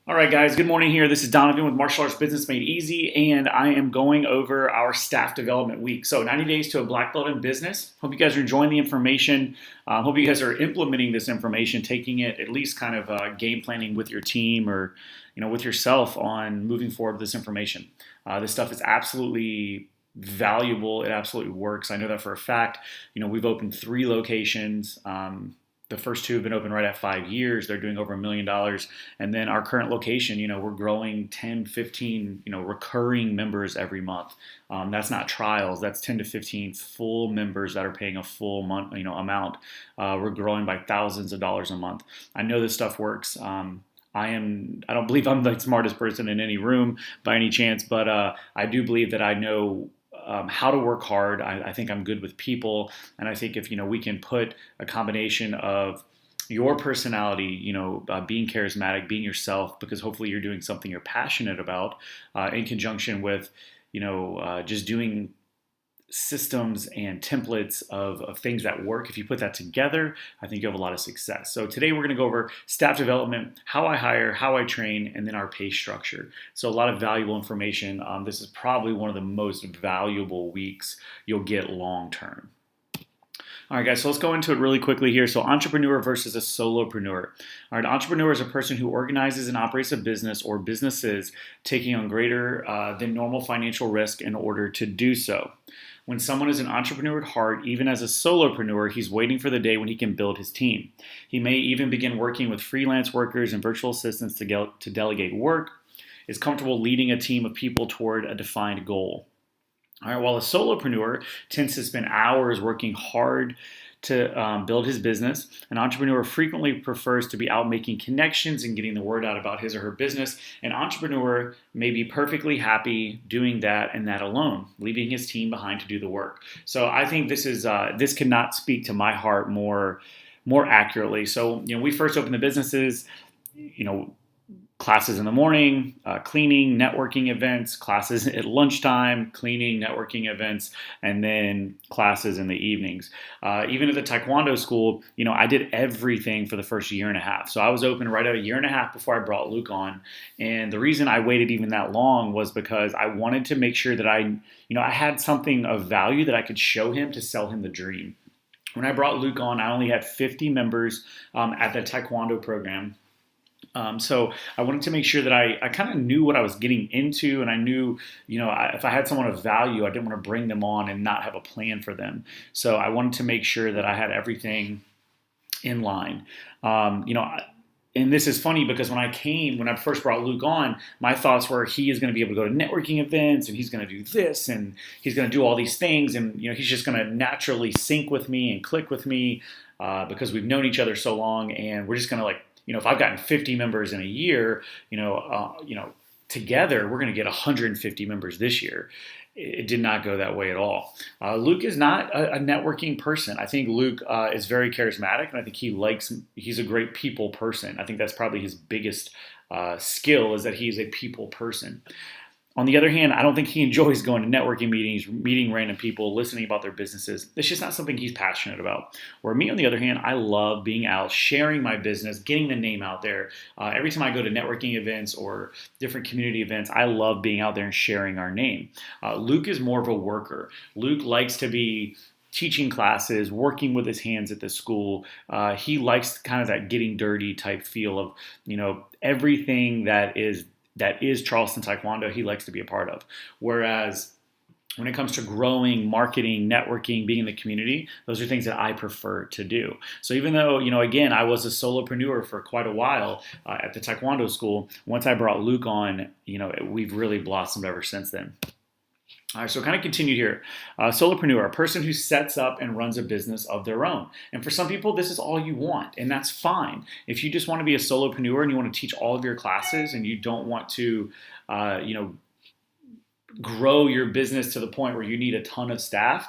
All right, guys, good morning here. This is Donovan with Martial Arts Business Made Easy, and I am going over our staff development week. So 90 days to a black belt in business. Hope you guys are enjoying the information. Hope you guys are implementing this information, taking it at least kind of game planning with your team or with yourself on moving forward with this information. This stuff is absolutely valuable. It absolutely works. I know that for a fact. We've opened 3 locations. The first 2 have been open right at 5 years. They're doing over $1 million. And then our current location, we're growing 10, 15, recurring members every month. That's not trials. That's 10 to 15 full members that are paying a full month, amount. We're growing by thousands of dollars a month. I know this stuff works. I don't believe I'm the smartest person in any room by any chance, but I do believe that I know how to work hard. I think I'm good with people, and I think if we can put a combination of your personality, being charismatic, being yourself, because hopefully you're doing something you're passionate about, in conjunction with just doing systems and templates of things that work. If you put that together, I think you have a lot of success. So today we're going to go over staff development, how I hire, how I train, and then our pay structure. So a lot of valuable information. This is probably one of the most valuable weeks you'll get long term. All right, guys, so let's go into it really quickly here. So entrepreneur versus a solopreneur. All right, entrepreneur is a person who organizes and operates a business or businesses taking on greater than normal financial risk in order to do so. When someone is an entrepreneur at heart, even as a solopreneur, he's waiting for the day when he can build his team. He may even begin working with freelance workers and virtual assistants to delegate work, is comfortable leading a team of people toward a defined goal. All right, while a solopreneur tends to spend hours working hard to build his business, an entrepreneur frequently prefers to be out making connections and getting the word out about his or her business. An entrepreneur may be perfectly happy doing that and that alone, leaving his team behind to do the work. So I think this cannot speak to my heart more accurately. So we first opened the businesses, classes in the morning, cleaning, networking events, classes at lunchtime, cleaning, networking events, and then classes in the evenings. Even at the Taekwondo school, I did everything for the first year and a half. So I was open right at a year and a half before I brought Luke on. And the reason I waited even that long was because I wanted to make sure that I had something of value that I could show him to sell him the dream. When I brought Luke on, I only had 50 members at the Taekwondo program. So I wanted to make sure that I kind of knew what I was getting into, and I knew, if I had someone of value, I didn't want to bring them on and not have a plan for them. So I wanted to make sure that I had everything in line. And this is funny because when I first brought Luke on, my thoughts were he is going to be able to go to networking events and he's going to do this and he's going to do all these things and he's just going to naturally sync with me and click with me because we've known each other so long, and we're just going to if I've gotten 50 members in a year, together we're going to get 150 members this year. It did not go that way at all. Luke is not a networking person. I think Luke is very charismatic, and I think he's a great people person. I think that's probably his biggest skill, is that he's a people person. On the other hand, I don't think he enjoys going to networking meetings, meeting random people, listening about their businesses. It's just not something he's passionate about. Where me, on the other hand, I love being out, sharing my business, getting the name out there. Every time I go to networking events or different community events, I love being out there and sharing our name. Luke is more of a worker. Luke likes to be teaching classes, working with his hands at the school. He likes kind of that getting dirty type feel of, everything that is Charleston Taekwondo, he likes to be a part of. Whereas when it comes to growing, marketing, networking, being in the community, those are things that I prefer to do. So even though, again, I was a solopreneur for quite a while at the Taekwondo school, once I brought Luke on, we've really blossomed ever since then. All right, so kind of continued here. Solopreneur, a person who sets up and runs a business of their own. And for some people, this is all you want, and that's fine. If you just want to be a solopreneur and you want to teach all of your classes and you don't want to, grow your business to the point where you need a ton of staff,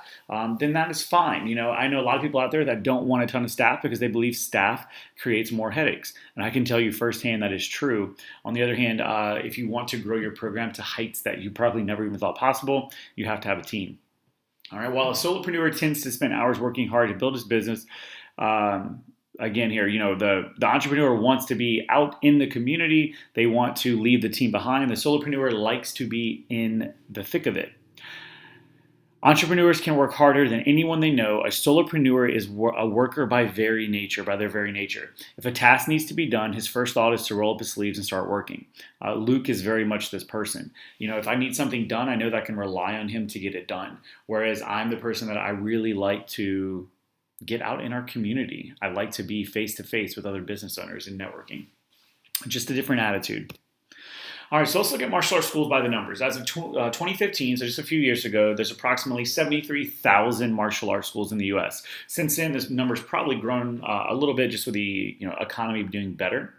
then that is fine. I know a lot of people out there that don't want a ton of staff because they believe staff creates more headaches. And I can tell you firsthand that is true. On the other hand, if you want to grow your program to heights that you probably never even thought possible, you have to have a team. All right. While a solopreneur tends to spend hours working hard to build his business, again here, the entrepreneur wants to be out in the community. They want to leave the team behind. The solopreneur likes to be in the thick of it. Entrepreneurs can work harder than anyone they know. A solopreneur is a worker by their very nature. If a task needs to be done, his first thought is to roll up his sleeves and start working. Luke is very much this person. If I need something done, I know that I can rely on him to get it done. Whereas I'm the person that I really like to get out in our community. I like to be face to face with other business owners and networking. Just a different attitude. All right, so let's look at martial arts schools by the numbers. As of 2015, so just a few years ago, there's approximately 73,000 martial arts schools in the U.S. Since then, this number's probably grown a little bit just with the economy doing better.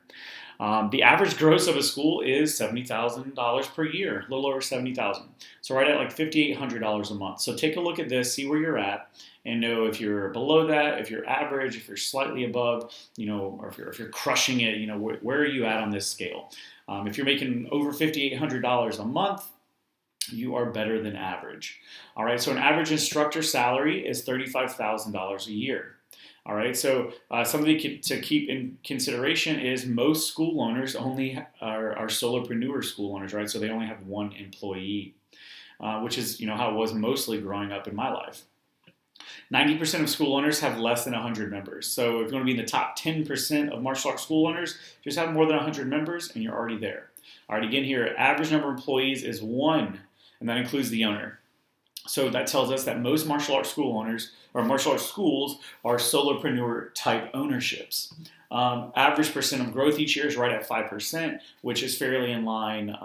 The average gross of a school is $70,000 per year, a little over $70,000. So right at like $5,800 a month. So take a look at this, see where you're at, and know if you're below that, if you're average, if you're slightly above, or if you're crushing it, where are you at on this scale? If you're making over $5,800 a month, you are better than average. All right, so an average instructor salary is $35,000 a year. All right, so something to keep in consideration is most school owners only are solopreneur school owners, right? So they only have one employee, which is how it was mostly growing up in my life. 90% of school owners have less than 100 members. So if you want to be in the top 10% of martial arts school owners, just have more than 100 members and you're already there. All right, again here, average number of employees is 1, and that includes the owner. So that tells us that most martial arts school owners or martial arts schools are solopreneur type ownerships. Average percent of growth each year is right at 5%, which is fairly in line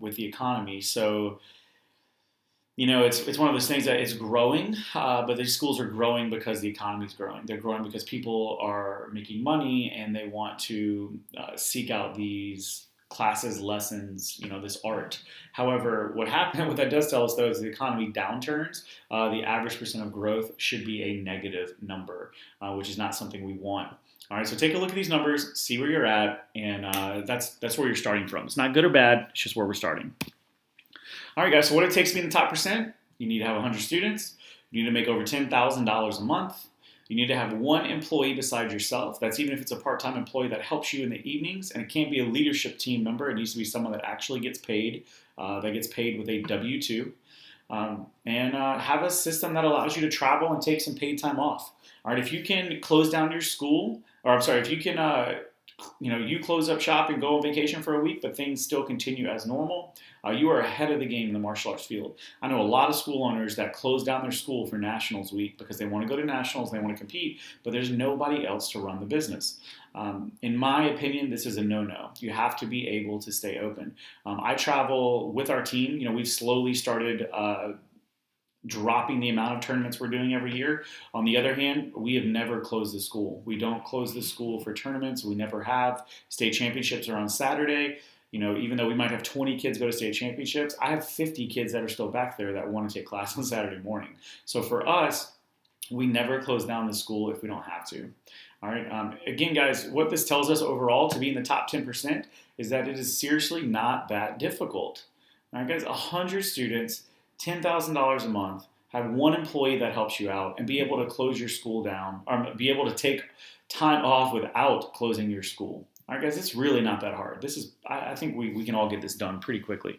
with the economy. So it's one of those things that it's growing, but these schools are growing because the economy is growing. They're growing because people are making money and they want to seek out these classes, lessons, this art. However, what that does tell us though is the economy downturns, the average percent of growth should be a negative number, which is not something we want. All right, so take a look at these numbers, see where you're at, and that's where you're starting from. It's not good or bad, it's just where we're starting. All right, guys, so what it takes to be in the top percent, you need to have 100 students, you need to make over $10,000 a month, you need to have one employee besides yourself. That's even if it's a part-time employee that helps you in the evenings, and it can't be a leadership team member. It needs to be someone that actually gets paid, with a W-2, and have a system that allows you to travel and take some paid time off. All right, if you can close down your school, if you can you close up shop and go on vacation for a week, but things still continue as normal, you are ahead of the game in the martial arts field. I know a lot of school owners that close down their school for Nationals Week because they want to go to Nationals, they want to compete, but there's nobody else to run the business. In my opinion, this is a no-no. You have to be able to stay open. I travel with our team. We've slowly started dropping the amount of tournaments we're doing every year. On the other hand, we have never closed the school. We don't close the school for tournaments. We never have. State championships are on Saturday. Even though we might have 20 kids go to state championships, I have 50 kids that are still back there that want to take class on Saturday morning. So for us, we never close down the school if we don't have to. All right. Again, guys, what this tells us overall to be in the top 10% is that it is seriously not that difficult. All right, guys, 100 students, $10,000 a month, have one employee that helps you out, and be able to close your school down, or be able to take time off without closing your school. All right, guys, it's really not that hard. I think we can all get this done pretty quickly.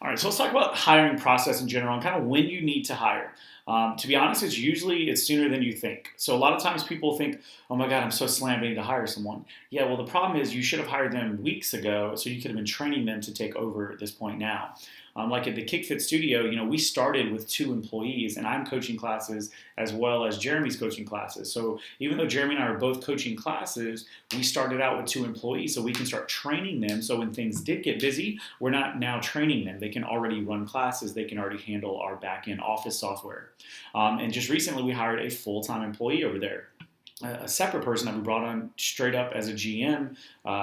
All right, so let's talk about hiring process in general and kind of when you need to hire. To be honest, it's sooner than you think. So a lot of times people think, oh my God, I'm so slammed, I need to hire someone. Yeah, well, the problem is you should have hired them weeks ago, so you could have been training them to take over at this point now. Like at the KickFit studio, we started with 2 employees, and I'm coaching classes as well as Jeremy's coaching classes. So even though Jeremy and I are both coaching classes, we started out with 2 employees so we can start training them. So when things did get busy, we're not now training them. They can already run classes. They can already handle our back-end office software. And just recently, we hired a full-time employee over there. A separate person that we brought on straight up as a GM.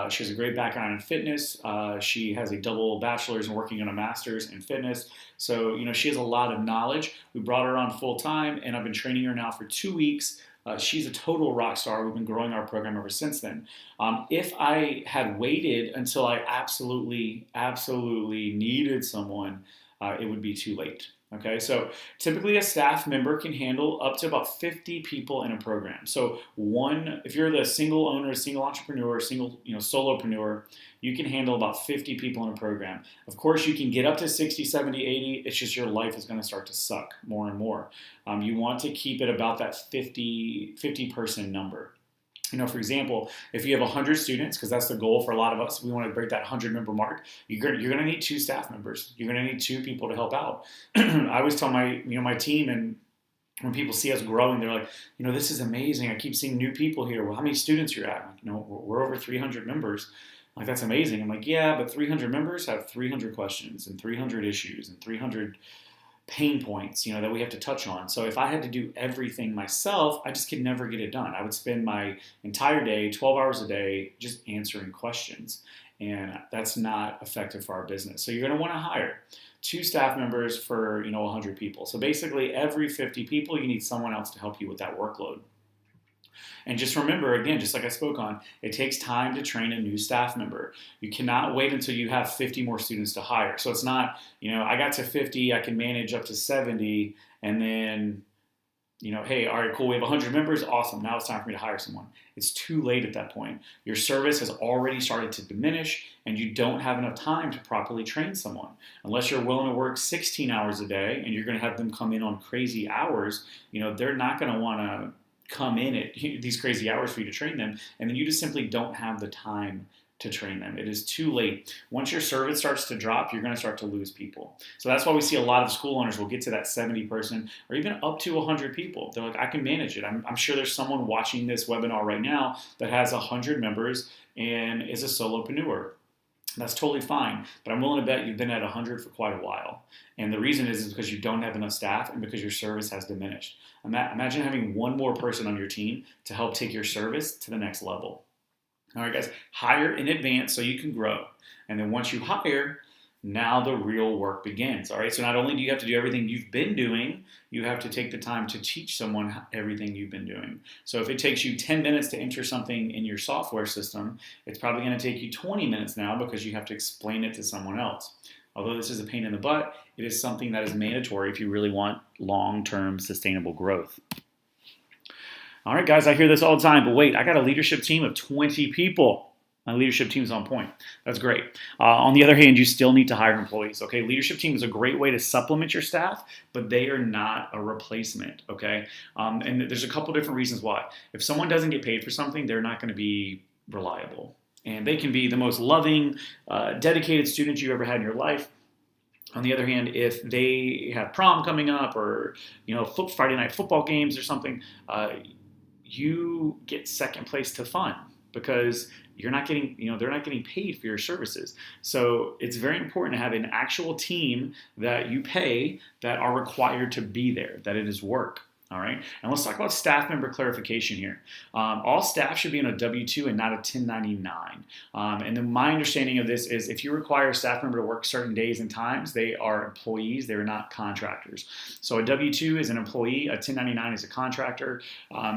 She has a great background in fitness. She has a double bachelor's and working on a master's in fitness. So, she has a lot of knowledge. We brought her on full time, and I've been training her now for 2 weeks. She's a total rock star. We've been growing our program ever since then. If I had waited until I absolutely needed someone, it would be too late. Okay, so typically a staff member can handle up to about 50 people in a program. So if you're the single owner, single entrepreneur, single solopreneur, you can handle about 50 people in a program. Of course, you can get up to 60, 70, 80. It's just your life is going to start to suck more and more. You want to keep it about that 50 person number. For example, if you have 100 students, because that's the goal for a lot of us, we want to break that 100 member mark. You're going to need 2 staff members. You're going to need 2 people to help out. I always tell my team, and when people see us growing, they're like, this is amazing. I keep seeing new people here. Well, how many students you're at? We're over 300 members. Like, that's amazing. I'm like, yeah, but 300 members have 300 questions and 300 issues and 300 pain points, that we have to touch on. So if I had to do everything myself, I just could never get it done. I would spend my entire day, 12 hours a day, just answering questions. And that's not effective for our business. So you're going to want to hire 2 staff members for, 100 people. So basically every 50 people, you need someone else to help you with that workload. And just remember, again, just like I spoke on, it takes time to train a new staff member. You cannot wait until you have 50 more students to hire. So it's not, I got to 50, I can manage up to 70, and then, hey, all right, cool, we have 100 members, awesome, now it's time for me to hire someone. It's too late at that point. Your service has already started to diminish, and you don't have enough time to properly train someone. Unless you're willing to work 16 hours a day, and you're going to have them come in on crazy hours, they're not going to want to come in at these crazy hours for you to train them, and then you just simply don't have the time to train them. It is too late. Once your service starts to drop, you're going to start to lose people. So that's why we see a lot of school owners will get to that 70 person or even up to 100 people. They're like, I can manage it. I'm sure there's someone watching this webinar right now that has 100 members and is a solopreneur. That's totally fine, but I'm willing to bet you've been at 100 for quite a while. And the reason is because you don't have enough staff and because your service has diminished. Imagine having one more person on your team to help take your service to the next level. All right, guys, hire in advance so you can grow. And then once you hire, now the real work begins. All right, so not only do you have to do everything you've been doing, you have to take the time to teach someone everything you've been doing. So if it takes you 10 minutes to enter something in your software system, it's probably going to take you 20 minutes now because you have to explain it to someone else. Although this is a pain in the butt, it is something that is mandatory if you really want long-term sustainable growth. All right, guys, I hear this all the time, but wait, I got a leadership team of 20 people. My leadership team is on point. That's great. On the other hand, you still need to hire employees, okay? Leadership team is a great way to supplement your staff, but they are not a replacement, okay? And there's a couple different reasons why. If someone doesn't get paid for something, they're not going to be reliable. And they can be the most loving, dedicated student you ever had in your life. On the other hand, if they have prom coming up or, Friday night football games or something, you get second place to fun because they're not getting paid for your services. So it's very important to have an actual team that you pay that are required to be there, that it is work. All right, and let's talk about staff member clarification here. All staff should be on a W-2 and not a 1099. And then my understanding of this is if you require a staff member to work certain days and times, they are employees, they're not contractors. So a W-2 is an employee, a 1099 is a contractor.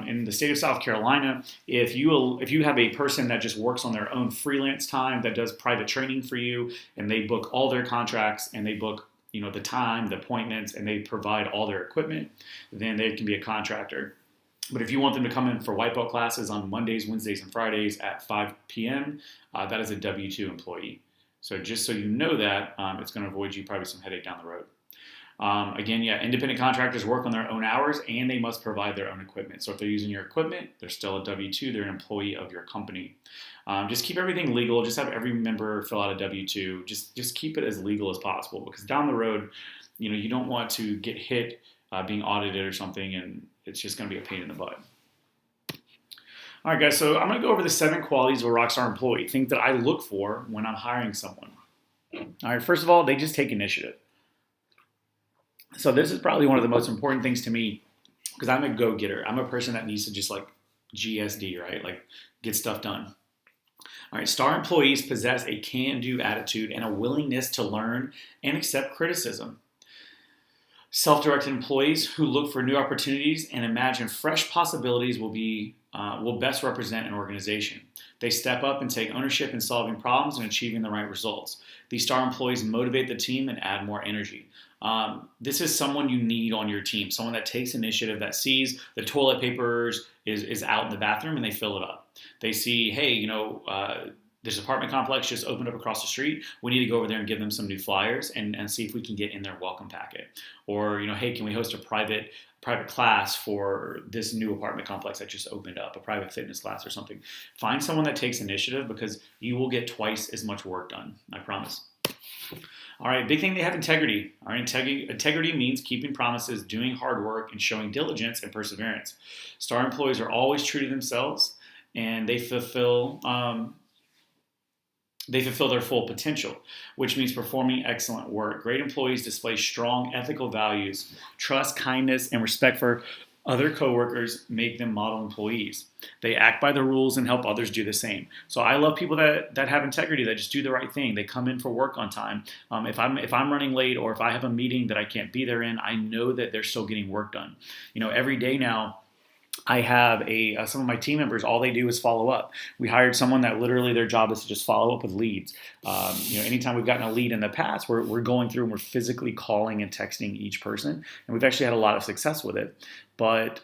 In the state of South Carolina, if you have a person that just works on their own freelance time, that does private training for you, and they book all their contracts and they book the time, the appointments, and they provide all their equipment, then they can be a contractor. But if you want them to come in for white belt classes on Mondays, Wednesdays, and Fridays at 5 p.m., that is a W-2 employee. So just so you know that, it's going to avoid you probably some headache down the road. Again, independent contractors work on their own hours and they must provide their own equipment. So if they're using your equipment, they're still a W-2, they're an employee of your company. Just keep everything legal. Just have every member fill out a W-2. Just keep it as legal as possible because down the road, you don't want to get hit being audited or something and it's just going to be a pain in the butt. All right, guys, so I'm going to go over the 7 qualities of a rockstar employee, things that I look for when I'm hiring someone. All right, first of all, they just take initiative. So this is probably one of the most important things to me because I'm a go-getter. I'm a person that needs to just GSD, right? Get stuff done. All right, star employees possess a can-do attitude and a willingness to learn and accept criticism. Self-directed employees who look for new opportunities and imagine fresh possibilities will be will best represent an organization. They step up and take ownership in solving problems and achieving the right results. These star employees motivate the team and add more energy. This is someone you need on your team, someone that takes initiative, that sees the toilet paper is out in the bathroom and they fill it up. They see, hey, this apartment complex just opened up across the street. We need to go over there and give them some new flyers and see if we can get in their welcome packet. Or, hey, can we host a private class for this new apartment complex that just opened up, a private fitness class or something. Find someone that takes initiative because you will get twice as much work done, I promise. All right, big thing, they have integrity. All right, integrity means keeping promises, doing hard work, and showing diligence and perseverance. Star employees are always true to themselves, and they fulfill their full potential, which means performing excellent work. Great employees display strong ethical values. Trust, kindness, and respect for other coworkers make them model employees. They act by the rules and help others do the same. So I love people that have integrity, that just do the right thing. They come in for work on time. If I'm running late or if I have a meeting that I can't be there in, I know that they're still getting work done. Every day now, I have some of my team members, all they do is follow up. We hired someone that literally their job is to just follow up with leads. Anytime we've gotten a lead in the past, we're going through and we're physically calling and texting each person. And we've actually had a lot of success with it. But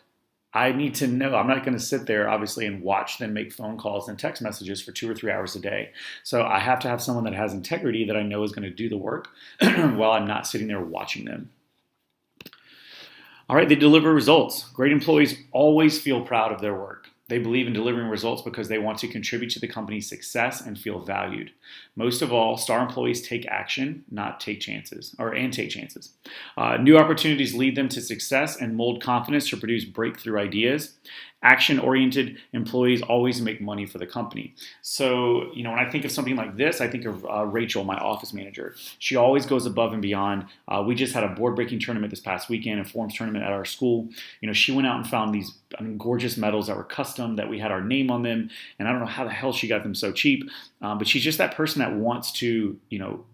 I need to know, I'm not going to sit there, obviously, and watch them make phone calls and text messages for 2 or 3 hours a day. So I have to have someone that has integrity that I know is going to do the work while I'm not sitting there watching them. All right, they deliver results. Great employees always feel proud of their work. They believe in delivering results because they want to contribute to the company's success and feel valued. Most of all, star employees take action, not take chances, and take chances. New opportunities lead them to success and mold confidence to produce breakthrough ideas. Action-oriented employees always make money for the company. So, when I think of something like this, I think of Rachel, my office manager. She always goes above and beyond. We just had a board-breaking tournament this past weekend, a forms tournament at our school. She went out and found these gorgeous medals that were custom, that we had our name on them, and I don't know how the hell she got them so cheap, but she's just that person that wants to,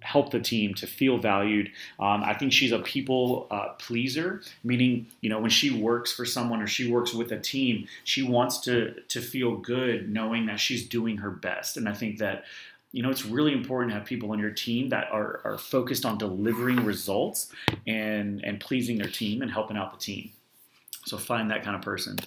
help the team, to feel valued. I think she's a people pleaser, meaning, when she works for someone or she works with a team, she wants to feel good knowing that she's doing her best. And I think that, it's really important to have people on your team that are focused on delivering results and pleasing their team and helping out the team. So find that kind of person.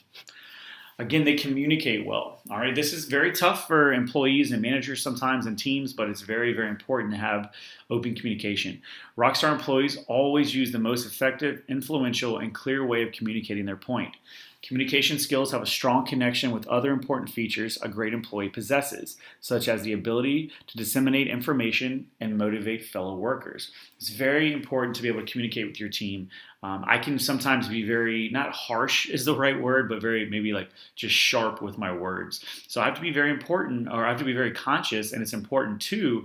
Again, they communicate well. All right, this is very tough for employees and managers sometimes and teams, but it's very, very important to have open communication. Rockstar employees always use the most effective, influential, and clear way of communicating their point. Communication skills have a strong connection with other important features a great employee possesses, such as the ability to disseminate information and motivate fellow workers. It's very important to be able to communicate with your team. I can sometimes be very, not harsh is the right word, but very maybe like just sharp with my words. So I have to be very important, or I have to be very conscious, and it's important to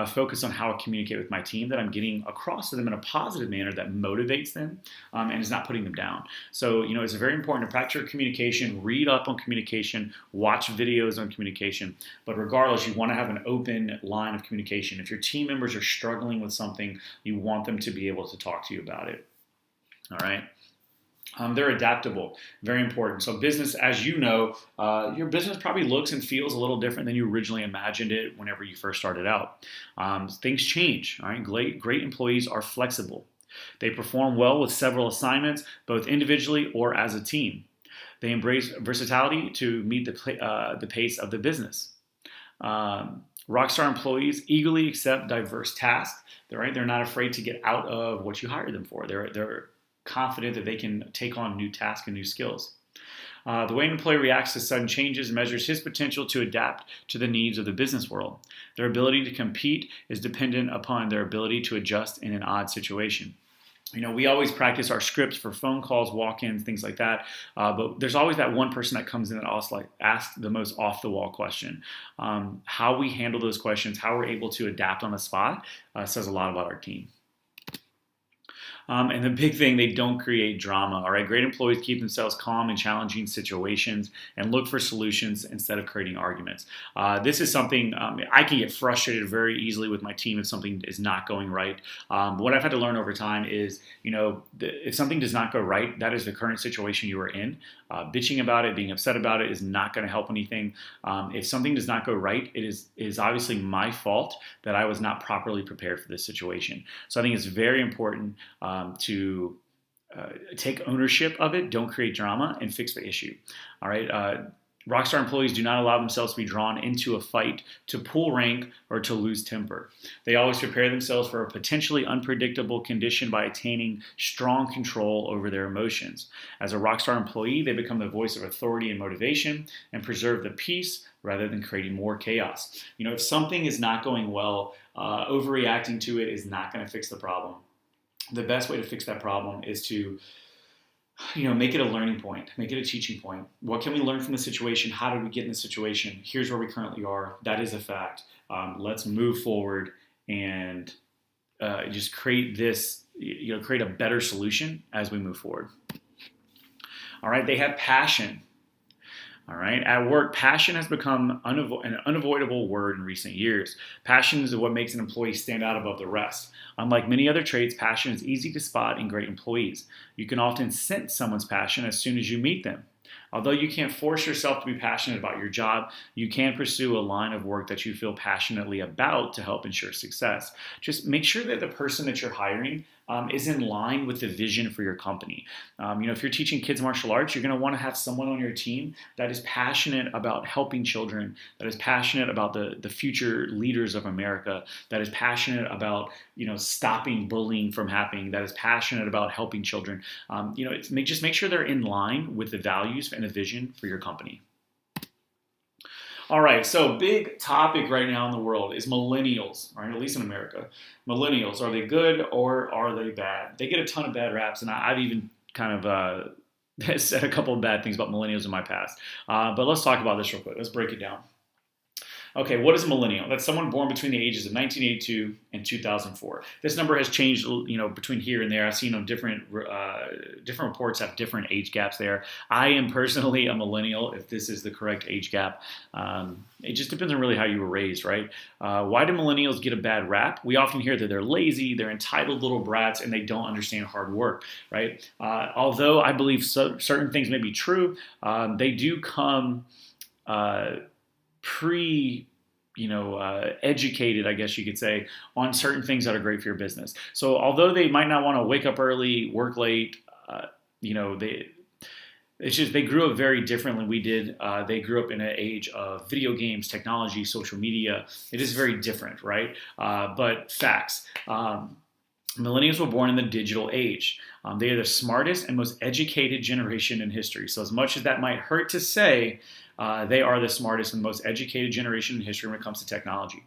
focus on how I communicate with my team, that I'm getting across to them in a positive manner that motivates them and is not putting them down. So, it's very important to practice your communication, read up on communication, watch videos on communication. But regardless, you want to have an open line of communication. If your team members are struggling with something, you want them to be able to talk to you about it. All right. They're adaptable, very important. So business, as you know, your business probably looks and feels a little different than you originally imagined it whenever you first started out. Things change, all right? Great employees are flexible. They perform well with several assignments, both individually or as a team. They embrace versatility to meet the pace of the business. Rockstar employees eagerly accept diverse tasks. They're not afraid to get out of what you hired them for. They're confident that they can take on new tasks and new skills. The way an employee reacts to sudden changes measures his potential to adapt to the needs of the business world. Their ability to compete is dependent upon their ability to adjust in an odd situation. We always practice our scripts for phone calls, walk-ins, things like that. But there's always that one person that comes in that asks the most off-the-wall question. How we handle those questions, how we're able to adapt on the spot, says a lot about our team. And the big thing, they don't create drama. All right, great employees keep themselves calm in challenging situations and look for solutions instead of creating arguments. This is something I can get frustrated very easily with my team if something is not going right. What I've had to learn over time is, if something does not go right, that is the current situation you are in. Bitching about it, being upset about it is not going to help anything. If something does not go right, it is obviously my fault that I was not properly prepared for this situation. So I think it's very important to take ownership of it, don't create drama, and fix the issue. All right. Rockstar employees do not allow themselves to be drawn into a fight, to pull rank, or to lose temper. They always prepare themselves for a potentially unpredictable condition by attaining strong control over their emotions. As a Rockstar employee, they become the voice of authority and motivation and preserve the peace rather than creating more chaos. If something is not going well, overreacting to it is not going to fix the problem. The best way to fix that problem is to make it a learning point, make it a teaching point. What can we learn from the situation? How did we get in the situation? Here's where we currently are. That is a fact. Let's move forward and just create this, create a better solution as we move forward. All right, they have passion. All right. At work, passion has become an unavoidable word in recent years. Passion is what makes an employee stand out above the rest. Unlike many other traits, passion is easy to spot in great employees. You can often sense someone's passion as soon as you meet them. Although you can't force yourself to be passionate about your job, you can pursue a line of work that you feel passionately about to help ensure success. Just make sure that the person that you're hiring is in line with the vision for your company. If you're teaching kids martial arts, you're going to want to have someone on your team that is passionate about helping children, that is passionate about the future leaders of America, that is passionate about stopping bullying from happening, that is passionate about helping children. Just make sure they're in line with the values and the vision for your company. All right, so big topic right now in the world is millennials, right? At least in America. Millennials, are they good or are they bad? They get a ton of bad raps, and I've even kind of said a couple of bad things about millennials in my past. But let's talk about this real quick. Let's break it down. Okay, what is a millennial? That's someone born between the ages of 1982 and 2004. This number has changed, between here and there. I've seen different reports have different age gaps there. I am personally a millennial, if this is the correct age gap. It just depends on really how you were raised, right? Why do millennials get a bad rap? We often hear that they're lazy, they're entitled little brats, and they don't understand hard work, right? Although I believe certain things may be true, they do come educated, I guess you could say, on certain things that are great for your business. So although they might not want to wake up early, work late, they grew up very differently than we did. They grew up in an age of video games, technology, social media. It is very different, right? But facts. Millennials were born in the digital age. They are the smartest and most educated generation in history. So as much as that might hurt to say, they are the smartest and most educated generation in history when it comes to technology.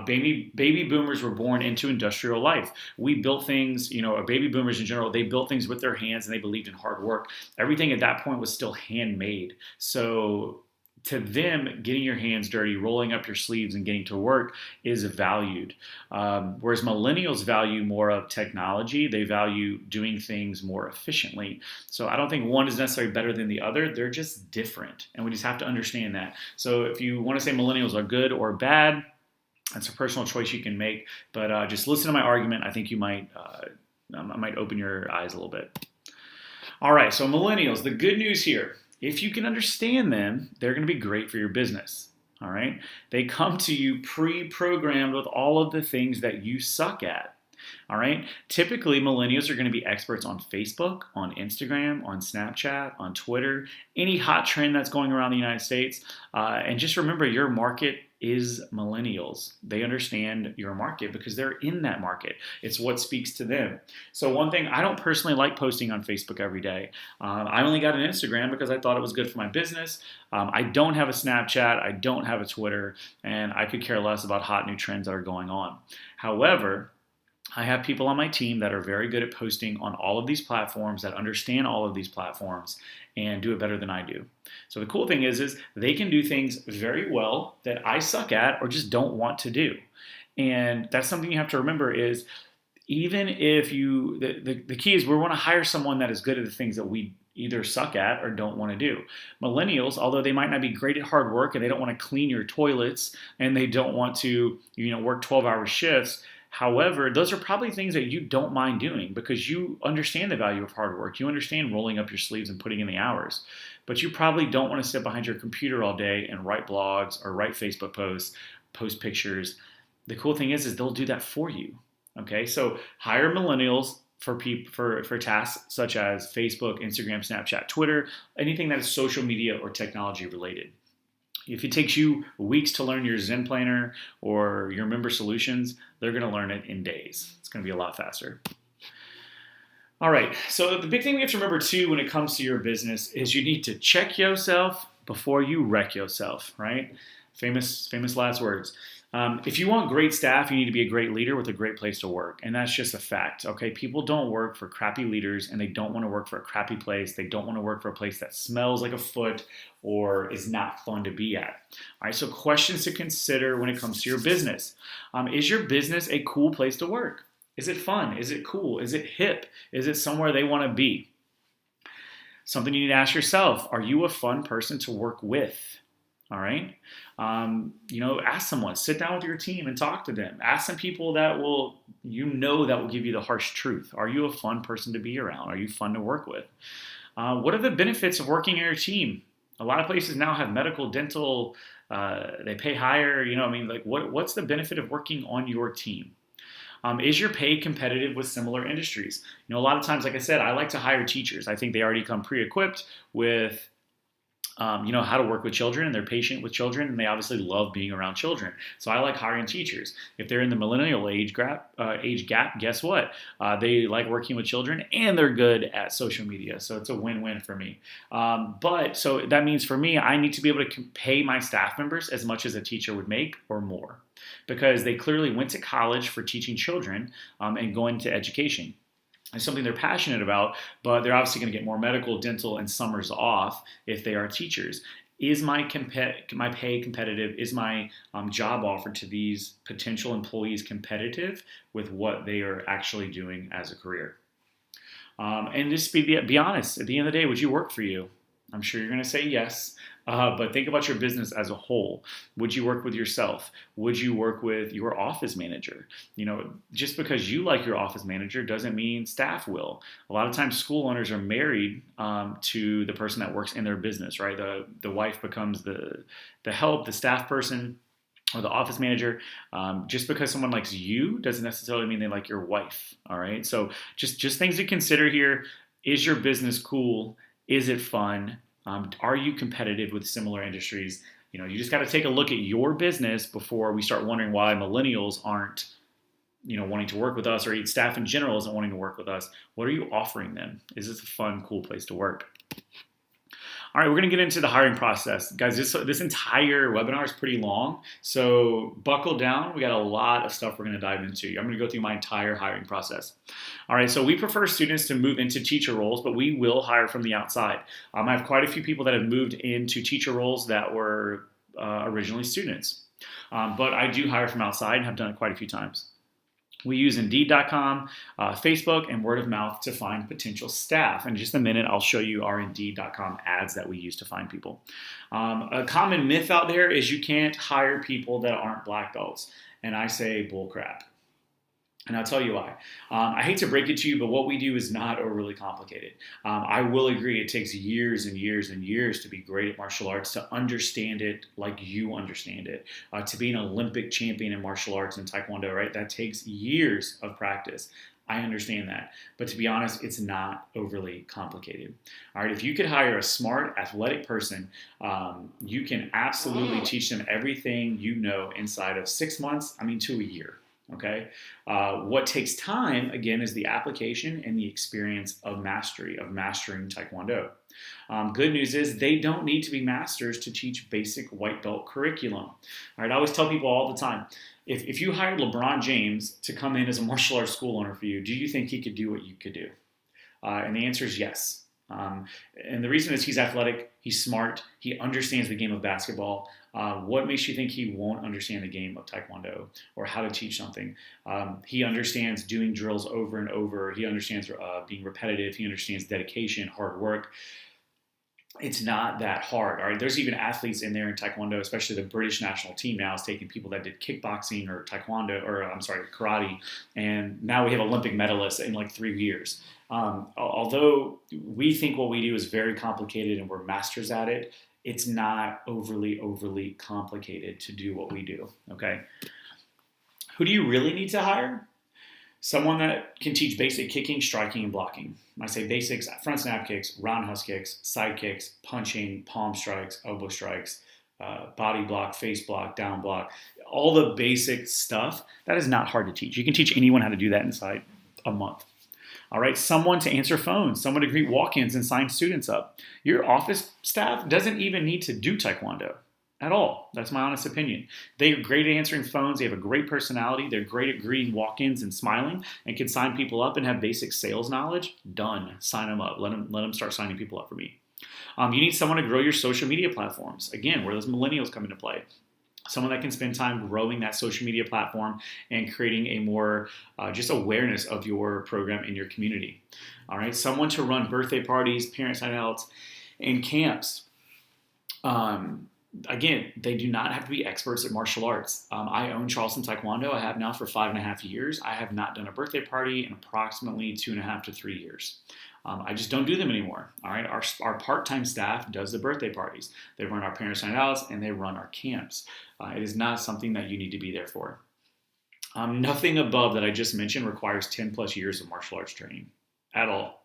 Baby boomers were born into industrial life. We built things, baby boomers in general, they built things with their hands and they believed in hard work. Everything at that point was still handmade. So to them, getting your hands dirty, rolling up your sleeves, and getting to work is valued. Whereas millennials value more of technology. They value doing things more efficiently. So I don't think one is necessarily better than the other. They're just different, and we just have to understand that. So if you want to say millennials are good or bad, that's a personal choice you can make. But just listen to my argument. I think you might open your eyes a little bit. All right, so millennials, the good news here. If you can understand them, they're going to be great for your business, all right? They come to you pre-programmed with all of the things that you suck at, all right? Typically, millennials are going to be experts on Facebook, on Instagram, on Snapchat, on Twitter, any hot trend that's going around the United States. And just remember, your market is millennials. They understand your market because they're in that market. It's what speaks to them. So one thing, I don't personally like posting on Facebook every day. I only got an Instagram because I thought it was good for my business. I don't have a Snapchat. I don't have a Twitter. And I could care less about hot new trends that are going on. However, I have people on my team that are very good at posting on all of these platforms, that understand all of these platforms and do it better than I do. So the cool thing is they can do things very well that I suck at or just don't want to do. And that's something you have to remember is even if the key is we want to hire someone that is good at the things that we either suck at or don't want to do. Millennials, although they might not be great at hard work and they don't want to clean your toilets and they don't want to, work 12-hour shifts. However, those are probably things that you don't mind doing because you understand the value of hard work. You understand rolling up your sleeves and putting in the hours. But you probably don't want to sit behind your computer all day and write blogs or write Facebook posts, post pictures. The cool thing is they'll do that for you. Okay, so hire millennials for tasks such as Facebook, Instagram, Snapchat, Twitter, anything that is social media or technology related. If it takes you weeks to learn your Zen Planner or your member solutions, they're going to learn it in days. It's going to be a lot faster. All right, so the big thing we have to remember too when it comes to your business is you need to check yourself before you wreck yourself, right? Famous last words. If you want great staff, you need to be a great leader with a great place to work. And that's just a fact, okay? People don't work for crappy leaders and they don't want to work for a crappy place. They don't want to work for a place that smells like a foot or is not fun to be at. All right, so questions to consider when it comes to your business. Is your business a cool place to work? Is it fun? Is it cool? Is it hip? Is it somewhere they want to be? Something you need to ask yourself, are you a fun person to work with? All right. Ask someone, sit down with your team and talk to them. Ask some people that will give you the harsh truth. Are you a fun person to be around? Are you fun to work with? What are the benefits of working in your team? A lot of places now have medical, dental, they pay higher, what's the benefit of working on your team? Is your pay competitive with similar industries? A lot of times, like I said, I like to hire teachers. I think they already come pre-equipped with how to work with children, and they're patient with children, and they obviously love being around children. So I like hiring teachers. If they're in the millennial age gap, guess what? They like working with children, and they're good at social media. So it's a win-win for me. So that means for me, I need to be able to pay my staff members as much as a teacher would make or more, because they clearly went to college for teaching children and going to education. It's something they're passionate about, but they're obviously going to get more medical, dental, and summers off if they are teachers. Is my pay competitive? Is my job offer to these potential employees competitive with what they are actually doing as a career? And just be honest. At the end of the day, would you work for you? I'm sure you're going to say yes, but think about your business as a whole. Would you work with yourself? Would you work with your office manager? Just because you like your office manager doesn't mean staff will. A lot of times school owners are married to the person that works in their business, right? The wife becomes the help, the staff person, or the office manager. Just because someone likes you doesn't necessarily mean they like your wife, all right? So just things to consider here. Is your business cool? Is it fun? Are you competitive with similar industries? You just got to take a look at your business before we start wondering why millennials aren't, wanting to work with us, or staff in general isn't wanting to work with us. What are you offering them? Is this a fun, cool place to work? All right, we're going to get into the hiring process. Guys, this entire webinar is pretty long, so buckle down. We got a lot of stuff we're going to dive into. I'm going to go through my entire hiring process. All right, so we prefer students to move into teacher roles, but we will hire from the outside. I have quite a few people that have moved into teacher roles that were originally students, but I do hire from outside and have done it quite a few times. We use Indeed.com, Facebook, and word of mouth to find potential staff. In just a minute, I'll show you our Indeed.com ads that we use to find people. A common myth out there is you can't hire people that aren't black belts. And I say bull crap. And I'll tell you why. I hate to break it to you, but what we do is not overly complicated. I will agree it takes years and years and years to be great at martial arts, to understand it like you understand it, to be an Olympic champion in martial arts and Taekwondo, right? That takes years of practice. I understand that. But to be honest, it's not overly complicated. All right, if you could hire a smart, athletic person, you can absolutely teach them everything you know inside of 6 months, to a year. Okay. What takes time, again, is the application and the experience of mastering Taekwondo. Good news is they don't need to be masters to teach basic white belt curriculum. All right. I always tell people all the time, if you hired LeBron James to come in as a martial arts school owner for you, do you think he could do what you could do? And the answer is yes. And the reason is he's athletic, he's smart, he understands the game of basketball. What makes you think he won't understand the game of Taekwondo or how to teach something? He understands doing drills over and over. He understands being repetitive. He understands dedication, hard work. It's not that hard. All right, there's even athletes in there in Taekwondo, especially the British national team now is taking people that did kickboxing or Taekwondo, or I'm sorry, karate, and now we have Olympic medalists in like 3 years. Although we think what we do is very complicated and we're masters at it, it's not overly complicated to do what we do. Okay, who do you really need to hire? Someone that can teach basic kicking, striking, and blocking. When I say basics, front snap kicks, roundhouse kicks, side kicks, punching, palm strikes, elbow strikes, body block, face block, down block, all the basic stuff. That is not hard to teach. You can teach anyone how to do that inside a month. All right, someone to answer phones, someone to greet walk-ins and sign students up. Your office staff doesn't even need to do Taekwondo at all. That's my honest opinion. They are great at answering phones. They have a great personality. They're great at greeting walk-ins and smiling and can sign people up and have basic sales knowledge. Done. Sign them up. Let them start signing people up for me. You need someone to grow your social media platforms. Again, where those millennials come into play. Someone that can spend time growing that social media platform and creating a more just awareness of your program in your community. All right, someone to run birthday parties, parent sign outs, and camps. Again, they do not have to be experts at martial arts. I own Charleston Taekwondo. I have now for 5.5 years. I have not done a birthday party in approximately 2.5 to 3 years. I just don't do them anymore. All right, our part-time staff does the birthday parties. They run our parent sign outs and they run our camps. It is not something that you need to be there for. Nothing above that I just mentioned requires 10 plus years of martial arts training at all.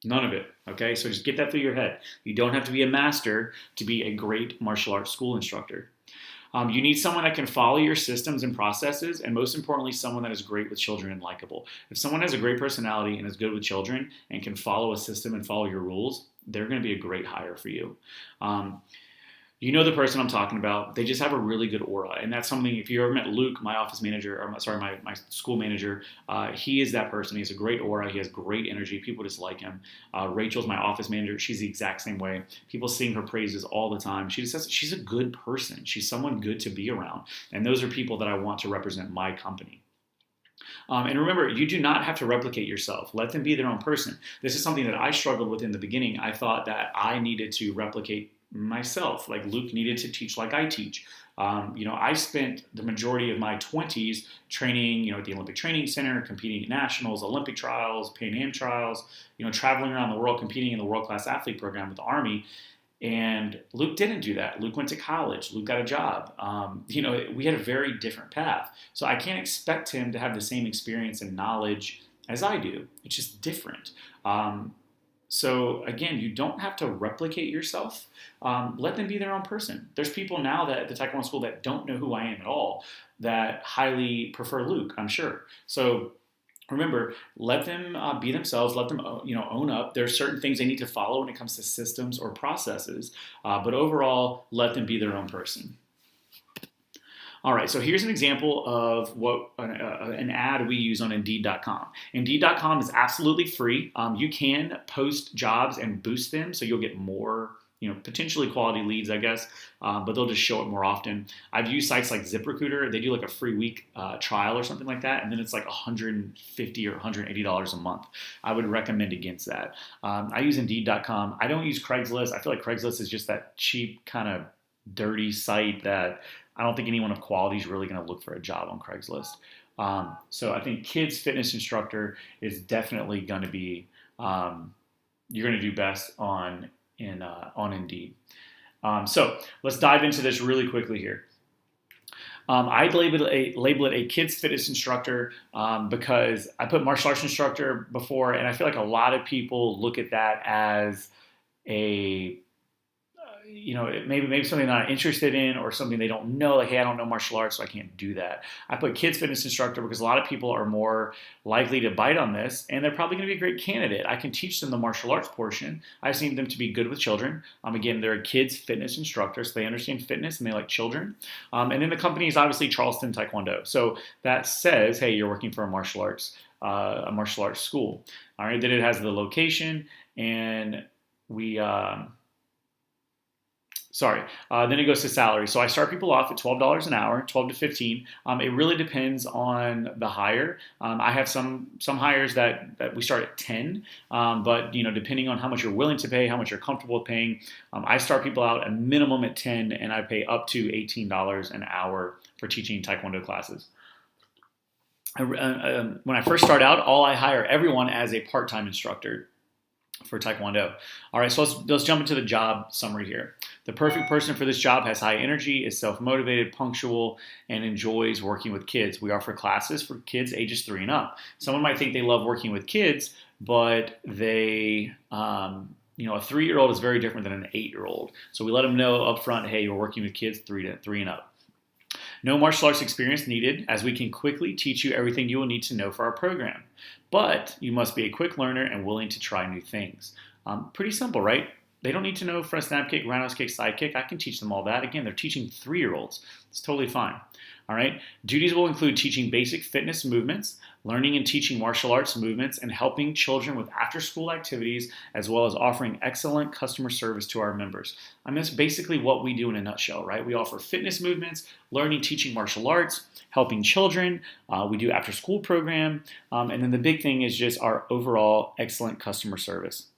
None of it, okay? So just get that through your head. You don't have to be a master to be a great martial arts school instructor. You need someone that can follow your systems and processes, and most importantly, someone that is great with children and likable. If someone has a great personality and is good with children and can follow a system and follow your rules, they're going to be a great hire for you. You know the person I'm talking about. They just have a really good aura. And that's something, if you ever met Luke, my office manager, or my school manager, he is that person. He has a great aura. He has great energy. People just like him. Rachel's my office manager. She's the exact same way. People sing her praises all the time. She just says she's a good person. She's someone good to be around. And those are people that I want to represent my company. And remember, you do not have to replicate yourself. Let them be their own person. This is something that I struggled with in the beginning. I thought that I needed to replicate myself, like Luke needed to teach like I teach. I spent the majority of my 20s training, at the Olympic Training Center, competing at nationals, Olympic trials, Pan Am trials, traveling around the world, competing in the world-class athlete program with the Army. And Luke didn't do that. Luke went to college. Luke got a job. We had a very different path. So I can't expect him to have the same experience and knowledge as I do. It's just different. So again, you don't have to replicate yourself. Let them be their own person. There's people now that at the Taekwondo school that don't know who I am at all that highly prefer Luke, I'm sure. So remember, let them be themselves. Let them own up. There's certain things they need to follow when it comes to systems or processes. But overall, let them be their own person. All right, so here's an example of what an ad we use on Indeed.com. Indeed.com is absolutely free. You can post jobs and boost them, so you'll get more, potentially quality leads, I guess, but they'll just show up more often. I've used sites like ZipRecruiter. They do like a free week trial or something like that, and then it's like $150 or $180 a month. I would recommend against that. I use Indeed.com. I don't use Craigslist. I feel like Craigslist is just that cheap, kind of dirty site that I don't think anyone of quality is really going to look for a job on Craigslist. So I think kids fitness instructor is definitely going to be, you're going to do best on Indeed. So let's dive into this really quickly here. I'd label it a kids fitness instructor because I put martial arts instructor before, and I feel like a lot of people look at that as a maybe something they're not interested in or something they don't know, like, hey, I don't know martial arts, so I can't do that. I put kids fitness instructor because a lot of people are more likely to bite on this, and they're probably going to be a great candidate. I can teach them the martial arts portion. I just need them to be good with children. Again, they're a kids fitness instructor, so they understand fitness and they like children. And then the company is obviously Charleston Taekwondo. So that says, hey, you're working for a martial arts school. All right, then it has the location, and we then it goes to salary. So I start people off at $12 an hour, 12 to 15. It really depends on the hire. I have some hires that we start at 10, but depending on how much you're willing to pay, how much you're comfortable with paying, I start people out a minimum at 10, and I pay up to $18 an hour for teaching Taekwondo classes. When I first start out, I hire everyone as a part-time instructor for Taekwondo. All right, so let's jump into the job summary here. The perfect person for this job has high energy, is self-motivated, punctual, and enjoys working with kids. We offer classes for kids ages 3 and up. Someone might think they love working with kids, but a 3-year-old is very different than an 8-year-old. So we let them know up front, hey, you're working with kids 3 and up. No martial arts experience needed, as we can quickly teach you everything you will need to know for our program. But you must be a quick learner and willing to try new things. Pretty simple, right? They don't need to know front snap kick, roundhouse kick, side kick. I can teach them all that. Again, they're teaching 3-year-olds. It's totally fine. All right. Duties will include teaching basic fitness movements, learning and teaching martial arts movements, and helping children with after-school activities, as well as offering excellent customer service to our members. I mean, that's basically what we do in a nutshell, right? We offer fitness movements, learning, teaching martial arts, helping children. We do after-school program. And then the big thing is just our overall excellent customer service.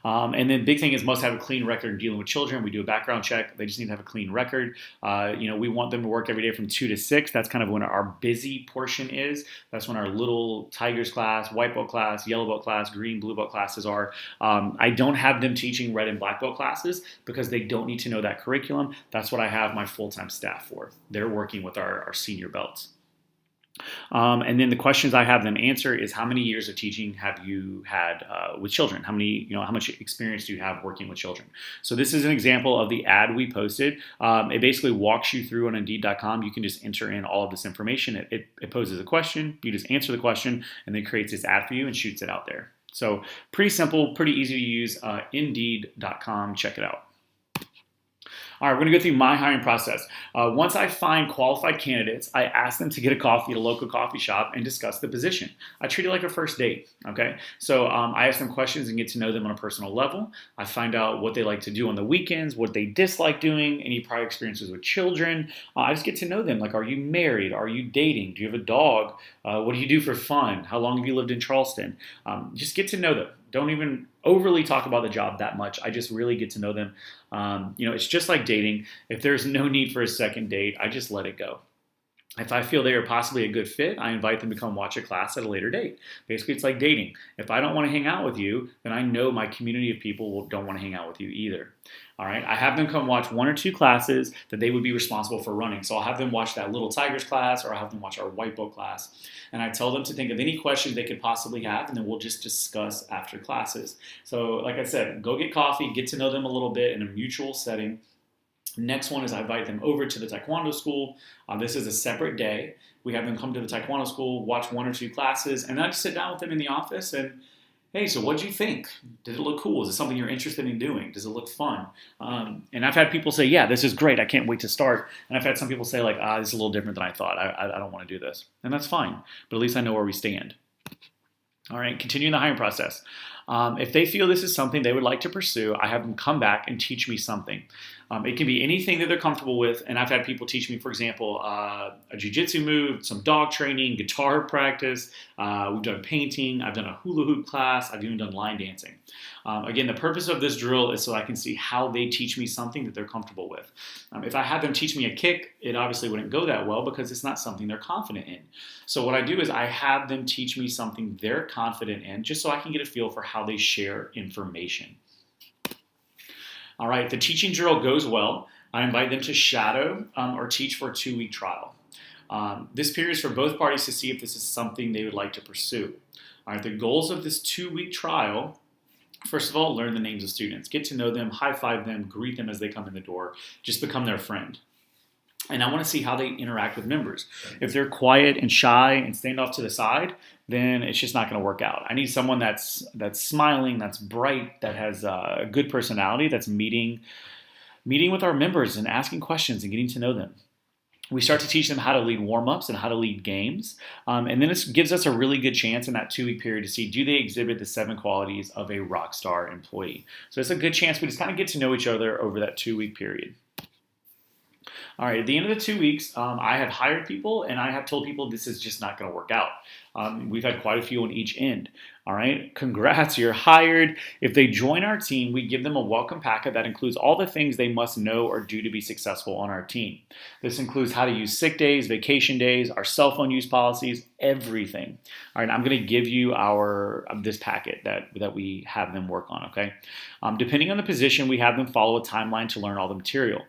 And then the big thing is must have a clean record in dealing with children. We do a background check. They just need to have a clean record. We want them to work every day from 2 to 6. That's kind of when our busy portion is. That's when our little Tigers class, white belt class, yellow belt class, green, blue belt classes are. I don't have them teaching red and black belt classes because they don't need to know that curriculum. That's what I have my full-time staff for. They're working with our senior belts. And then the questions I have them answer is how many years of teaching have you had with children? How much experience do you have working with children? So this is an example of the ad we posted. It basically walks you through on Indeed.com. You can just enter in all of this information. It poses a question. You just answer the question, and then it creates this ad for you and shoots it out there. So pretty simple, pretty easy to use. Indeed.com. Check it out. All right, we're going to go through my hiring process. Once I find qualified candidates, I ask them to get a coffee at a local coffee shop and discuss the position. I treat it like a first date, okay? So I ask them questions and get to know them on a personal level. I find out what they like to do on the weekends, what they dislike doing, any prior experiences with children. I just get to know them. Like, are you married? Are you dating? Do you have a dog? What do you do for fun? How long have you lived in Charleston? Just get to know them. Don't even overly talk about the job that much. I just really get to know them. It's just like dating. If there's no need for a second date, I just let it go. If I feel they are possibly a good fit, I invite them to come watch a class at a later date. Basically, it's like dating. If I don't want to hang out with you, then I know my community of people don't want to hang out with you either. All right, I have them come watch 1 or 2 classes that they would be responsible for running. So I'll have them watch that Little Tigers class, or I'll have them watch our white belt class. And I tell them to think of any questions they could possibly have, and then we'll just discuss after classes. So like I said, go get coffee, get to know them a little bit in a mutual setting. Next one is I invite them over to the Taekwondo school. This is a separate day. We have them come to the Taekwondo school, watch 1 or 2 classes, and then I just sit down with them in the office and, hey, so what'd you think? Did it look cool? Is it something you're interested in doing? Does it look fun? And I've had people say, yeah, this is great. I can't wait to start. And I've had some people say, like, this is a little different than I thought. I don't want to do this. And that's fine. But at least I know where we stand. All right, continuing the hiring process. If they feel this is something they would like to pursue, I have them come back and teach me something. It can be anything that they're comfortable with, and I've had people teach me, for example, a jiu-jitsu move, some dog training, guitar practice. We've done painting. I've done a hula hoop class. I've even done line dancing. Again, the purpose of this drill is so I can see how they teach me something that they're comfortable with. If I had them teach me a kick, it obviously wouldn't go that well because it's not something they're confident in. So what I do is I have them teach me something they're confident in just so I can get a feel for how they share information. All right, the teaching drill goes well. I invite them to shadow or teach for a 2-week trial. This period is for both parties to see if this is something they would like to pursue. All right, the goals of this 2-week trial, first of all, learn the names of students. Get to know them, high-five them, greet them as they come in the door. Just become their friend. And I want to see how they interact with members. If they're quiet and shy and stand off to the side, then it's just not going to work out. I need someone that's smiling, that's bright, that has a good personality, that's meeting with our members and asking questions and getting to know them. We start to teach them how to lead warm-ups and how to lead games. And then it gives us a really good chance in that 2-week period to see, do they exhibit the 7 qualities of a rock star employee? So it's a good chance we just kind of get to know each other over that 2-week period. All right, at the end of the 2 weeks, I have hired people and I have told people this is just not going to work out. We've had quite a few on each end. All right, congrats, you're hired. If they join our team, we give them a welcome packet that includes all the things they must know or do to be successful on our team. This includes how to use sick days, vacation days, our cell phone use policies, everything. All right, I'm going to give you this packet that we have them work on, okay? Depending on the position, we have them follow a timeline to learn all the material.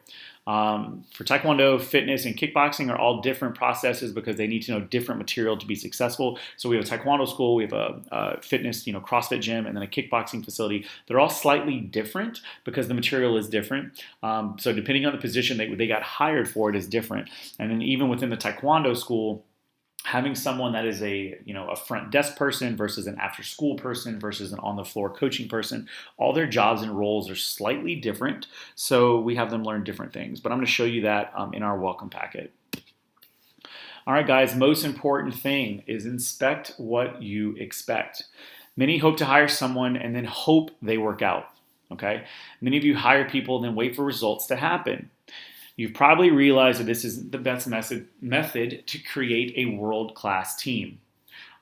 For Taekwondo, fitness, and kickboxing are all different processes because they need to know different material to be successful. So we have a Taekwondo school, we have a fitness, CrossFit gym, and then a kickboxing facility. They're all slightly different because the material is different. So depending on the position they got hired for, it is different. And then even within the Taekwondo school, having someone that is a front desk person versus an after school person versus an on the floor coaching person, all their jobs and roles are slightly different. So we have them learn different things. But I'm going to show you that in our welcome packet. All right, guys, most important thing is inspect what you expect. Many hope to hire someone and then hope they work out. Okay? Many of you hire people and then wait for results to happen. You've probably realized that this is the best method to create a world-class team.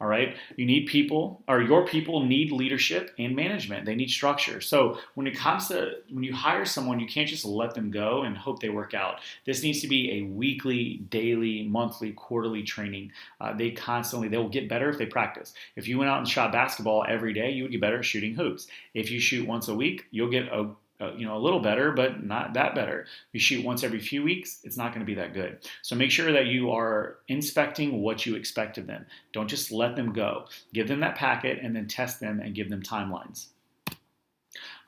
All right, your people need leadership and management. They need structure. So when you hire someone, you can't just let them go and hope they work out. This needs to be a weekly, daily, monthly, quarterly training. They will get better if they practice. If you went out and shot basketball every day, you would get better at shooting hoops. If you shoot once a week, you'll get a little better, but not that better. If you shoot once every few weeks, it's not going to be that good. So make sure that you are inspecting what you expect of them. Don't just let them go. Give them that packet and then test them and give them timelines.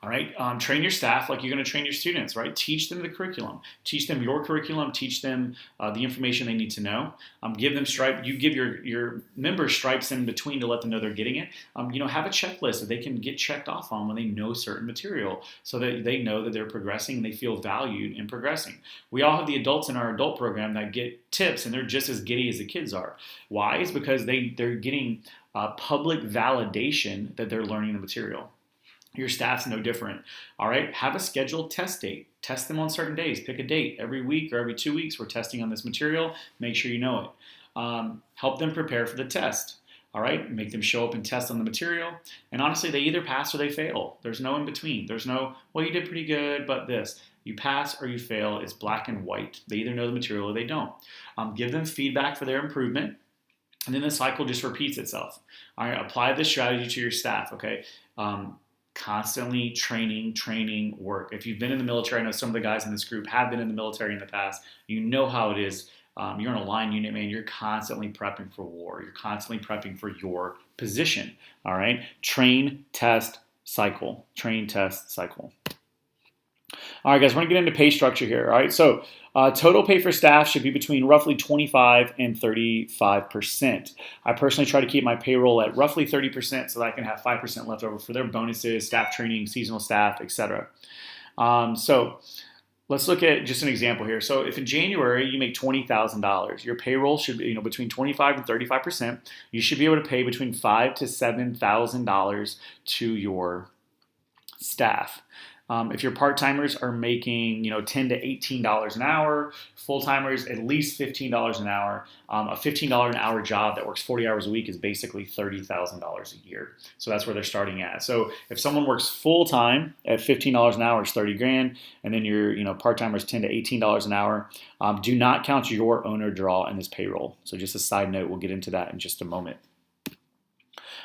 All right, train your staff like you're going to train your students, right? Teach them the curriculum. Teach them your curriculum. Teach them the information they need to know. Give them stripe. You give your members stripes in between to let them know they're getting it. Have a checklist that they can get checked off on when they know certain material so that they know that they're progressing and they feel valued in progressing. We all have the adults in our adult program that get tips and they're just as giddy as the kids are. Why? It's because they're getting public validation that they're learning the material. Your staff's no different. All right, have a scheduled test date. Test them on certain days. Pick a date. Every week or every 2 weeks, we're testing on this material. Make sure you know it. Help them prepare for the test. All right, make them show up and test on the material. And honestly, they either pass or they fail. There's no in between. There's no, well, you did pretty good, but this. You pass or you fail. It's black and white. They either know the material or they don't. Give them feedback for their improvement. And then the cycle just repeats itself. All right, apply this strategy to your staff, okay? Constantly training, work. If you've been in the military, I know some of the guys in this group have been in the military in the past. You know how it is. You're in a line unit, man. You're constantly prepping for war. You're constantly prepping for your position. All right. Train, test, cycle. Train, test, cycle. All right, guys, we're going to get into pay structure here. All right, so total pay for staff should be between roughly 25 and 35%. I personally try to keep my payroll at roughly 30% so that I can have 5% left over for their bonuses, staff training, seasonal staff, etc. So let's look at just an example here. So if in January you make $20,000, your payroll should be between 25 and 35%. You should be able to pay between $5,000 to $7,000 to your staff. If your part-timers are making, $10 to $18 an hour, full-timers at least $15 an hour. A $15 an hour job that works 40 hours a week is basically $30,000 a year. So that's where they're starting at. So if someone works full-time at $15 an hour, it's $30,000, and then your part-timers $10 to $18 an hour. Do not count your owner draw in this payroll. So just a side note, we'll get into that in just a moment.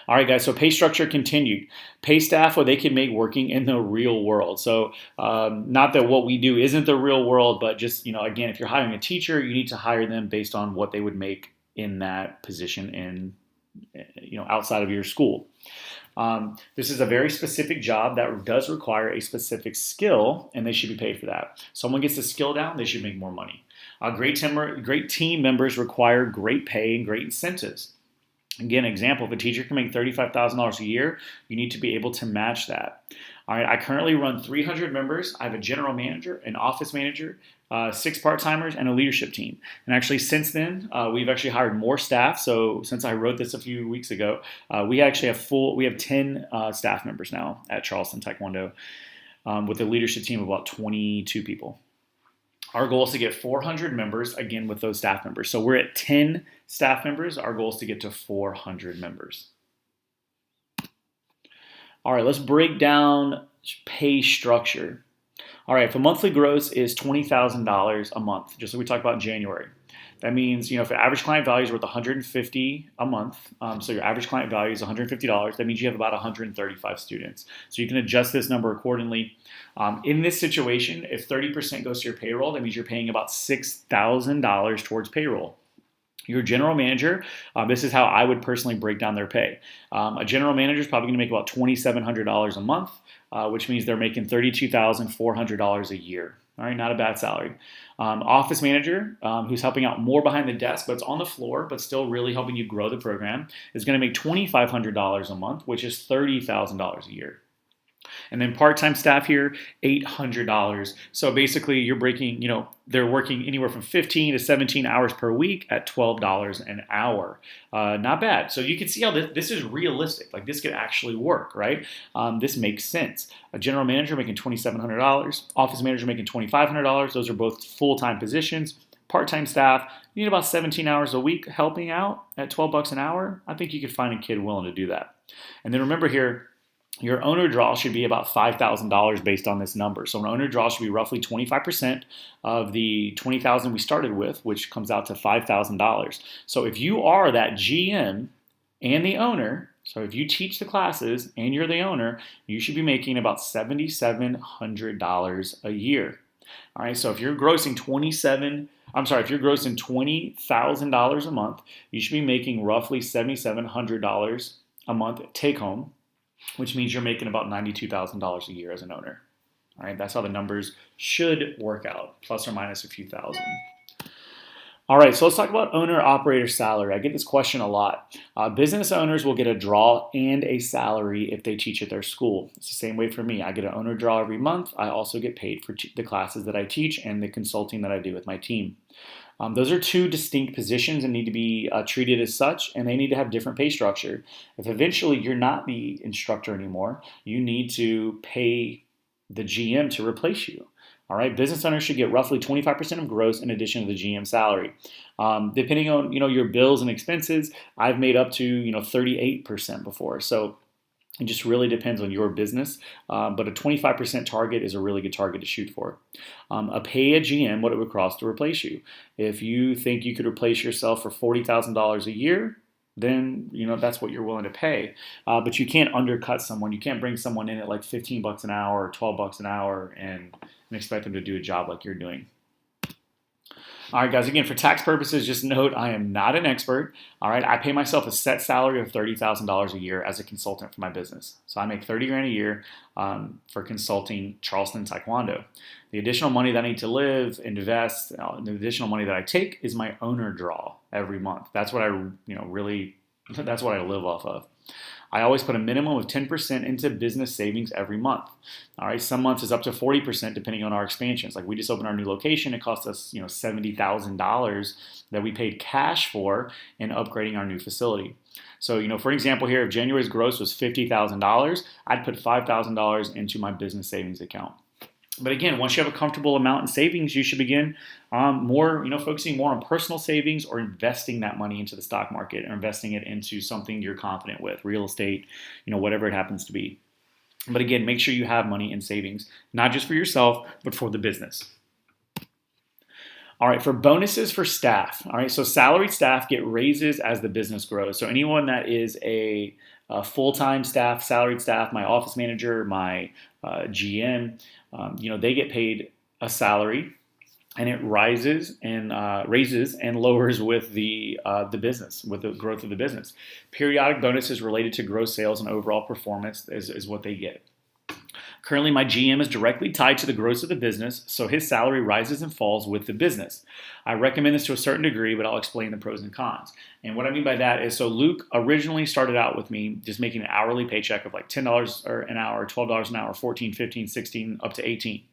All right, guys, so pay structure continued. Pay staff what they can make working in the real world. So not that what we do isn't the real world, but just, again, if you're hiring a teacher, you need to hire them based on what they would make in that position in, outside of your school. This is a very specific job that does require a specific skill, and they should be paid for that. Someone gets the skill down, they should make more money. Great team members require great pay and great incentives. Again, example, if a teacher can make $35,000 a year, you need to be able to match that. All right, I currently run 300 members. I have a general manager, an office manager, 6 part-timers, and a leadership team. And actually, since then, we've actually hired more staff. So since I wrote this a few weeks ago, we actually have 10 staff members now at Charleston Taekwondo, with a leadership team of about 22 people. Our goal is to get 400 members, again, with those staff members. So we're at 10 staff members. Our goal is to get to 400 members. All right, let's break down pay structure. All right, if a monthly gross is $20,000 a month, just like we talked about in January, that means, if your average client value is worth $150 a month, so your average client value is $150, that means you have about 135 students. So you can adjust this number accordingly. In this situation, if 30% goes to your payroll, that means you're paying about $6,000 towards payroll. Your general manager, this is how I would personally break down their pay. A general manager is probably going to make about $2,700 a month, which means they're making $32,400 a year. All right, not a bad salary. Office manager, who's helping out more behind the desk, but it's on the floor, but still really helping you grow the program, is going to make $2,500 a month, which is $30,000 a year. And then part-time staff here, $800. So basically you're breaking, they're working anywhere from 15 to 17 hours per week at $12 an hour. Not bad. So you can see how this is realistic. Like, this could actually work, right? This makes sense. A general manager making $2,700, office manager making $2,500. Those are both full-time positions. Part-time staff, you need about 17 hours a week helping out at $12 an hour. I think you could find a kid willing to do that. And then remember here, your owner draw should be about $5,000 based on this number. So an owner draw should be roughly 25% of the $20,000 we started with, which comes out to $5,000. So if you are that GM and the owner, so if you teach the classes and you're the owner, you should be making about $7,700 a year. All right, so if you're grossing $20,000 a month, you should be making roughly $7,700 a month take home, which means you're making about $92,000 a year as an owner. All right, that's how the numbers should work out, plus or minus a few thousand. All right, so let's talk about owner-operator salary. I get this question a lot. Business owners will get a draw and a salary if they teach at their school. It's the same way for me. I get an owner draw every month. I also get paid for the classes that I teach and the consulting that I do with my team. Those are two distinct positions and need to be treated as such, and they need to have different pay structure. If eventually you're not the instructor anymore, you need to pay the GM to replace you. All right, business owners should get roughly 25% of gross in addition to the GM salary. Depending on your bills and expenses, I've made up to 38% before. So it just really depends on your business, but a 25% target is a really good target to shoot for. Pay a GM what it would cost to replace you. If you think you could replace yourself for $40,000 a year, then that's what you're willing to pay. But you can't undercut someone. You can't bring someone in at like $15 an hour or $12 an hour and expect them to do a job like you're doing. All right, guys, again, for tax purposes, just note I am not an expert. All right, I pay myself a set salary of $30,000 a year as a consultant for my business. So I make $30,000 a year for consulting Charleston Taekwondo. The additional money that I need to live, invest, the additional money that I take is my owner draw every month. That's what I that's what I live off of. I always put a minimum of 10% into business savings every month. All right, some months is up to 40% depending on our expansions. Like we just opened our new location, it cost us $70,000 that we paid cash for in upgrading our new facility. So for example here, if January's gross was $50,000, I'd put $5,000 into my business savings account. But again, once you have a comfortable amount in savings, you should begin focusing more on personal savings or investing that money into the stock market or investing it into something you're confident with, real estate, whatever it happens to be. But again, make sure you have money in savings, not just for yourself, but for the business. All right, for bonuses for staff. All right, so salaried staff get raises as the business grows. So anyone that is a full-time staff, salaried staff, my office manager, my GM, they get paid a salary, and it rises and raises and lowers with the business, with the growth of the business. Periodic bonuses related to gross sales and overall performance is what they get. Currently, my GM is directly tied to the growth of the business, so his salary rises and falls with the business. I recommend this to a certain degree, but I'll explain the pros and cons. And what I mean by that is, so Luke originally started out with me just making an hourly paycheck of like $10 an hour, $12 an hour, 14, 15, 16, up to 18.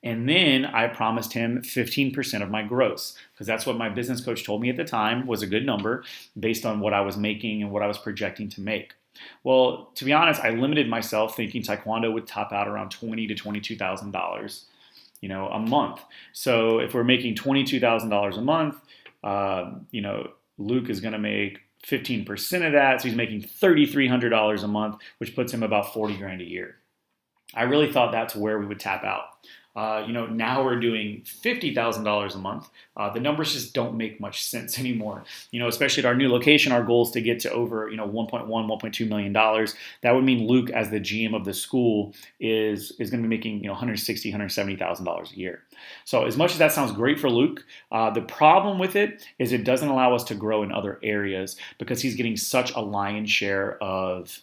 And then I promised him 15% of my gross, because that's what my business coach told me at the time was a good number based on what I was making and what I was projecting to make. Well, to be honest, I limited myself thinking Taekwondo would top out around $20,000 to $22,000, a month. So if we're making $22,000 a month, Luke is going to make 15% of that. So he's making $3,300 a month, which puts him about 40 grand a year. I really thought that's where we would tap out. Now we're doing $50,000 a month. The numbers just don't make much sense anymore. Especially at our new location, our goal is to get to over, $1.1, $1.2 million. That would mean Luke, as the GM of the school, is going to be making, $160,000, $170,000 a year. So as much as that sounds great for Luke, the problem with it is it doesn't allow us to grow in other areas because he's getting such a lion's share of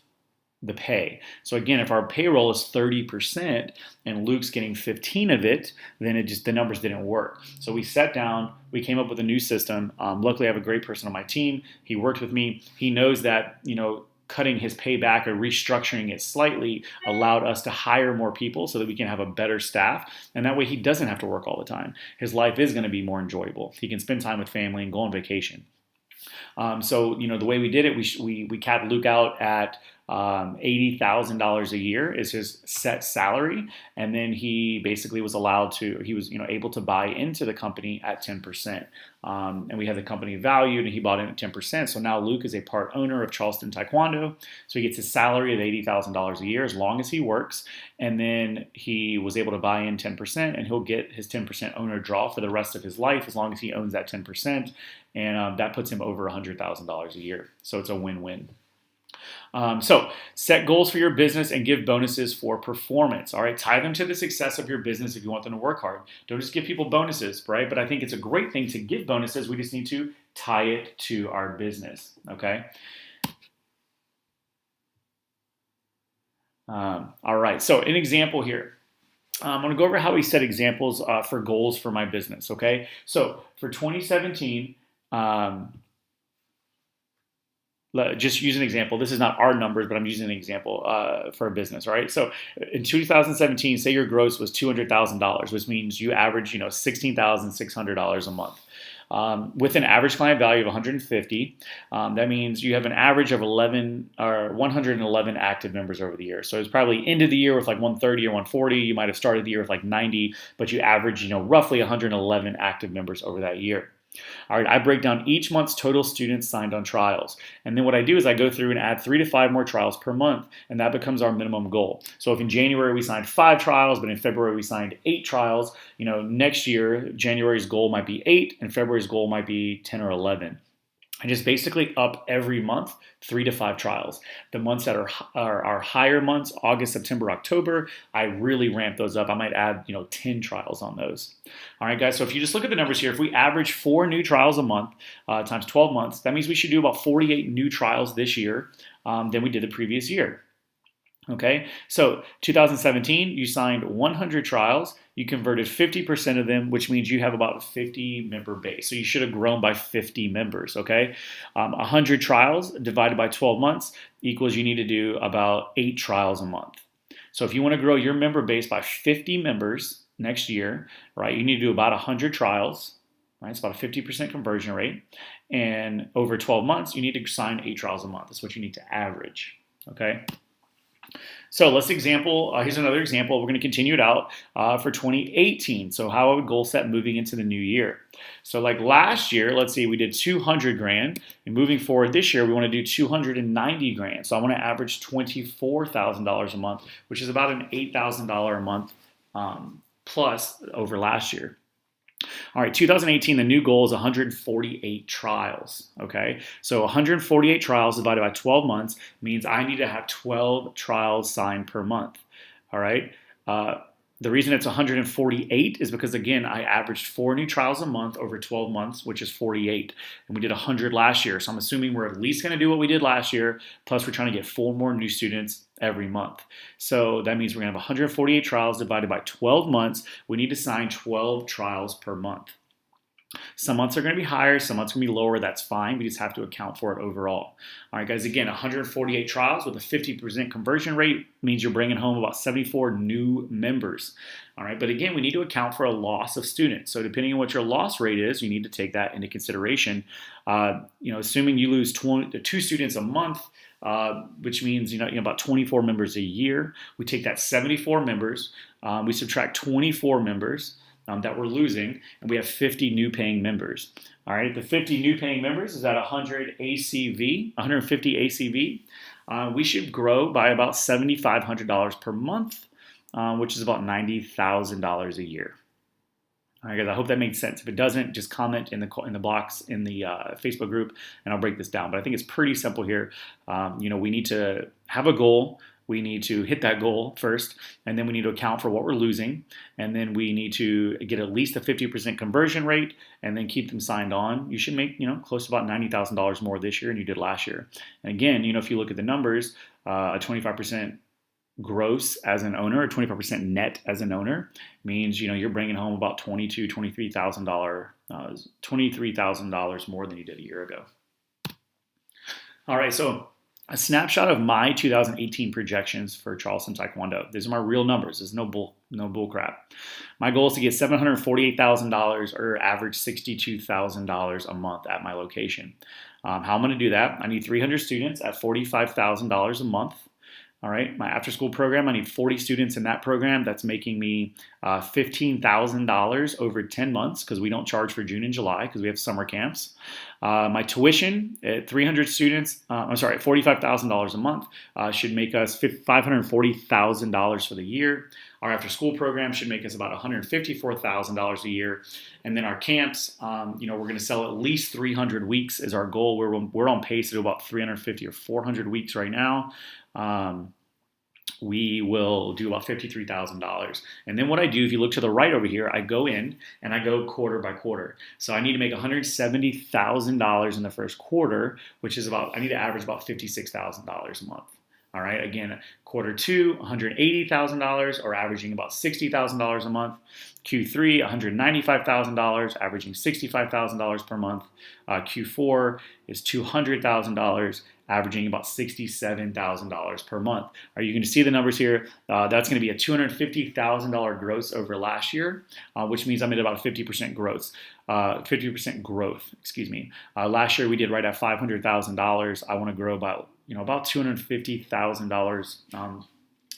the pay. So again, if our payroll is 30% and Luke's getting 15 of it, then the numbers didn't work. So we sat down, we came up with a new system. Luckily, I have a great person on my team. He worked with me. He knows that, cutting his pay back or restructuring it slightly allowed us to hire more people so that we can have a better staff. And that way he doesn't have to work all the time. His life is going to be more enjoyable. He can spend time with family and go on vacation. The way we did it, we capped Luke out at $80,000 a year is his set salary, and then he basically was able to buy into the company at 10%. And we had the company valued, and he bought in at 10%. So now Luke is a part owner of Charleston Taekwondo. So he gets his salary of $80,000 a year as long as he works, and then he was able to buy in 10%, and he'll get his 10% owner draw for the rest of his life as long as he owns that 10%, and that puts him over $100,000 a year. So it's a win-win. So set goals for your business and give bonuses for performance. All right, tie them to the success of your business if you want them to work hard. Don't just give people bonuses, right? But I think it's a great thing to give bonuses. We just need to tie it to our business. Okay. All right. So an example here. I'm going to go over how we set examples for goals for my business. Okay. So for 2017. Just use an example. This is not our numbers, but I'm using an example for a business, right? So in 2017, say your gross was $200,000, which means you average, $16,600 a month. With an average client value of 150, that means you have an average of 111 active members over the year. So it's probably end of the year with like 130 or 140. You might have started the year with like 90, but you average, roughly 111 active members over that year. All right, I break down each month's total students signed on trials. And then what I do is I go through and add 3 to 5 more trials per month, and that becomes our minimum goal. So if in January we signed 5 trials, but in February we signed 8 trials, next year, January's goal might be 8, and February's goal might be 10 or 11. I just basically up every month 3 to 5 trials. The months that are higher months, August, September, October, I really ramp those up. I might add 10 trials on those. All right, guys. So if you just look at the numbers here, if we average 4 new trials a month times 12 months, that means we should do about 48 new trials this year than we did the previous year. Okay, so 2017, you signed 100 trials. You converted 50% of them, which means you have about a 50 member base. So you should have grown by 50 members, okay? 100 trials divided by 12 months equals you need to do about 8 trials a month. So if you want to grow your member base by 50 members next year, right, you need to do about 100 trials, right? It's about a 50% conversion rate. And over 12 months, you need to sign 8 trials a month. That's what you need to average, okay? So here's another example. We're going to continue it out for 2018. So how I would goal set moving into the new year. So like last year, let's see, we did 200 grand. And moving forward this year, we want to do 290 grand. So I want to average $24,000 a month, which is about an $8,000 a month plus over last year. All right, 2018, the new goal is 148 trials, okay? So 148 trials divided by 12 months means I need to have 12 trials signed per month, all right? The reason it's 148 is because, again, I averaged 4 new trials a month over 12 months, which is 48. And we did 100 last year. So I'm assuming we're at least going to do what we did last year. Plus, we're trying to get 4 more new students every month. So that means we're going to have 148 trials divided by 12 months. We need to sign 12 trials per month. Some months are going to be higher, some months are going to be lower. That's fine. We just have to account for it overall. All right, guys, again, 148 trials with a 50% conversion rate means you're bringing home about 74 new members. All right, but again, we need to account for a loss of students. So depending on what your loss rate is, you need to take that into consideration. Assuming you lose 2 students a month, which means about 24 members a year. We take that 74 members, we subtract 24 members. That we're losing, and we have 50 new paying members. All right, the 50 new paying members is at 150 ACV. We should grow by about $7,500 per month, which is about $90,000 a year. All right, guys, I hope that makes sense. If it doesn't, just comment in the box in the Facebook group, and I'll break this down. But I think it's pretty simple here. We need to have a goal. We need to hit that goal first, and then we need to account for what we're losing, and then we need to get at least a 50% conversion rate, and then keep them signed on. You should make close to about $90,000 more this year than you did last year. And again, if you look at the numbers, a 25% gross as an owner, or 25% net as an owner means you're bringing home about $23,000 more than you did a year ago. All right, so a snapshot of my 2018 projections for Charleston Taekwondo. These are my real numbers. There's no bull crap. My goal is to get $748,000 or average $62,000 a month at my location. How I'm going to do that? I need 300 students at $45,000 a month. All right, my after-school program, I need 40 students in that program. That's making me $15,000 over 10 months because we don't charge for June and July because we have summer camps. My tuition at 300 students, $45,000 a month should make us $540,000 for the year. Our after-school program should make us about $154,000 a year. And then our camps, we're going to sell at least 300 weeks is our goal. We're on pace to do about 350 or 400 weeks right now. We will do about $53,000. And then what I do, if you look to the right over here, I go in and I go quarter by quarter. So I need to make $170,000 in the first quarter, which is I need to average about $56,000 a month. All right, again, quarter 2, $180,000 or averaging about $60,000 a month. Q3, $195,000, averaging $65,000 per month. Q4 is $200,000, averaging about $67,000 per month. Are you going to see the numbers here? That's going to be a $250,000 gross over last year, which means I'm at about 50% growth. 50% growth, excuse me. Last year we did right at $500,000. I want to grow about $250,000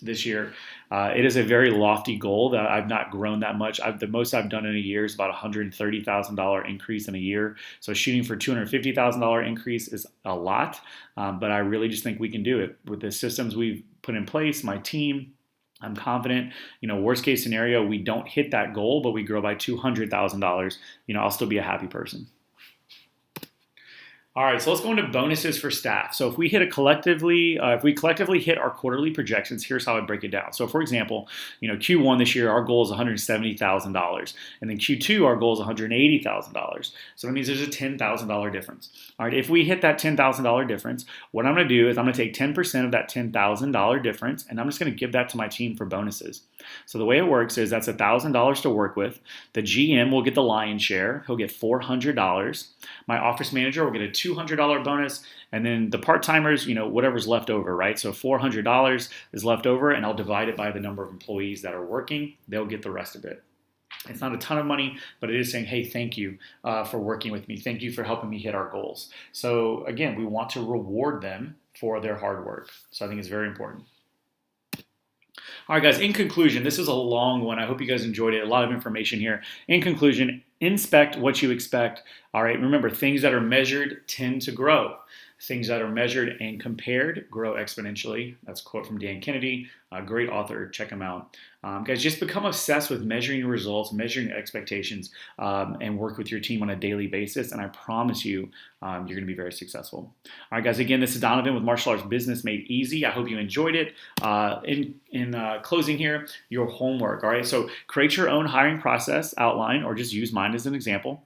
this year. It is a very lofty goal that I've not grown that much. The most I've done in a year is about $130,000 increase in a year. So shooting for $250,000 increase is a lot, but I really just think we can do it with the systems we've put in place, my team. I'm confident, worst case scenario, we don't hit that goal, but we grow by $200,000, I'll still be a happy person. All right, so let's go into bonuses for staff. So if we collectively hit our quarterly projections, here's how I break it down. So for example, Q1 this year, our goal is $170,000. And then Q2, our goal is $180,000. So that means there's a $10,000 difference. All right, if we hit that $10,000 difference, what I'm gonna do is I'm gonna take 10% of that $10,000 difference, and I'm just gonna give that to my team for bonuses. So the way it works is that's $1,000 to work with. The GM will get the lion's share. He'll get $400. My office manager will get a $200 bonus, and then the part-timers, whatever's left over, right? So $400 is left over, and I'll divide it by the number of employees that are working. They'll get the rest of it. It's not a ton of money, but it is saying, hey, thank you for working with me. Thank you for helping me hit our goals. So again, we want to reward them for their hard work. So I think it's very important. All right, guys, in conclusion, this is a long one. I hope you guys enjoyed it. A lot of information here. In conclusion, inspect what you expect. All right, remember, things that are measured tend to grow. Things that are measured and compared grow exponentially. That's a quote from Dan Kennedy. A great author. Check him out. Guys, just become obsessed with measuring your results, measuring your expectations, and work with your team on a daily basis. And I promise you, you're going to be very successful. All right, guys. Again, this is Donovan with Martial Arts Business Made Easy. I hope you enjoyed it. In closing here, your homework. All right, so create your own hiring process outline, or just use mine as an example.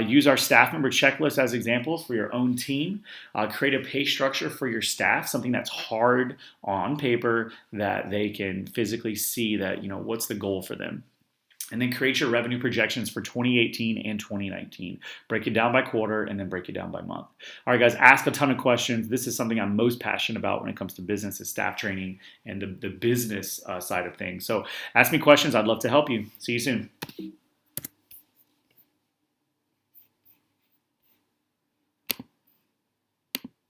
Use our staff member checklist as examples for your own team. Create a pay structure for your staff, something that's hard on paper that they can physically see that, what's the goal for them. And then create your revenue projections for 2018 and 2019. Break it down by quarter and then break it down by month. All right, guys, ask a ton of questions. This is something I'm most passionate about when it comes to business is staff training and the business side of things. So ask me questions. I'd love to help you. See you soon.